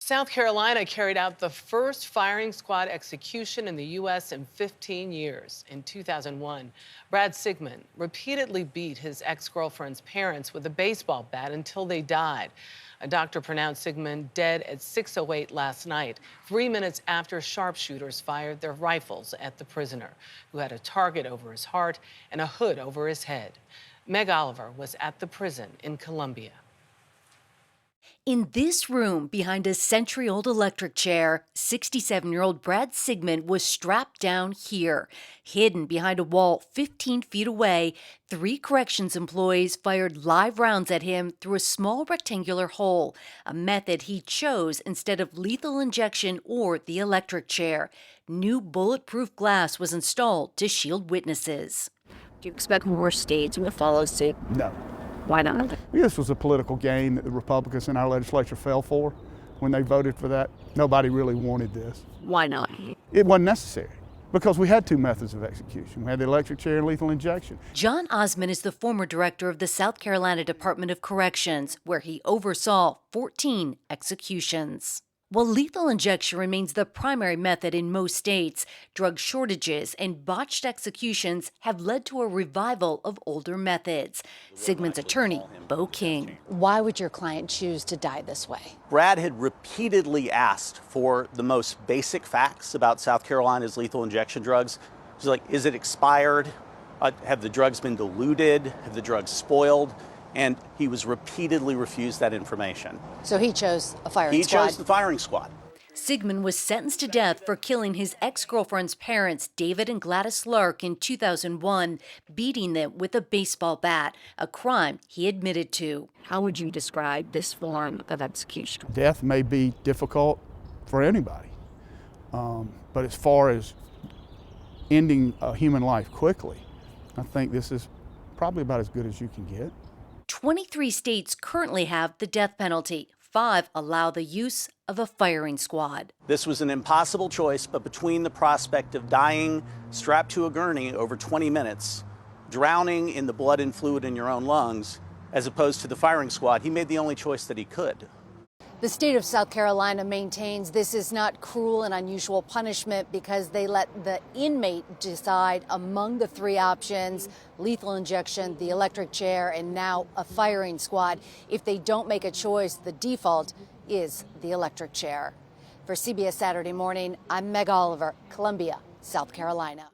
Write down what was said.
South Carolina carried out the first firing squad execution in the U.S. in 15 years. In 2001, Brad Sigmon repeatedly beat his ex-girlfriend's parents with a baseball bat until they died. A doctor pronounced Sigmon dead at 6:08 last night, 3 minutes after sharpshooters fired their rifles at the prisoner, who had a target over his heart and a hood over his head. Meg Oliver was at the prison in Columbia. In this room, behind a century-old electric chair, 67-year-old Brad Sigmon was strapped down here. Hidden behind a wall 15 feet away, 3 corrections employees fired live rounds at him through a small rectangular hole, a method he chose instead of lethal injection or the electric chair. New bulletproof glass was installed to shield witnesses. Do you expect more states will follow suit? No. Why not? This was a political game that the Republicans in our legislature fell for when they voted for that. Nobody really wanted this. Why not? It wasn't necessary because we had 2 methods of execution. We had the electric chair and lethal injection. John Osmond is the former director of the South Carolina Department of Corrections, where he oversaw 14 executions. While lethal injection remains the primary method in most states, drug shortages and botched executions have led to a revival of older methods. Sigmon's attorney, Bo King. Why would your client choose to die this way? Brad had repeatedly asked for the most basic facts about South Carolina's lethal injection drugs. He's like, is it expired? Have the drugs been diluted? Have the drugs spoiled? And he was repeatedly refused that information. So he chose a firing squad. He chose the firing squad. Sigmon was sentenced to death for killing his ex-girlfriend's parents, David and Gladys Lark, in 2001, beating them with a baseball bat, a crime he admitted to. How would you describe this form of execution? Death may be difficult for anybody, but as far as ending a human life quickly, I think this is probably about as good as you can get. 23 states currently have the death penalty. 5 allow the use of a firing squad. This was an impossible choice, but between the prospect of dying strapped to a gurney over 20 minutes, drowning in the blood and fluid in your own lungs, as opposed to the firing squad, he made the only choice that he could. The state of South Carolina maintains this is not cruel and unusual punishment because they let the inmate decide among the 3 options: lethal injection, the electric chair, and now a firing squad. If they don't make a choice, the default is the electric chair. For CBS Saturday Morning, I'm Meg Oliver, Columbia, South Carolina.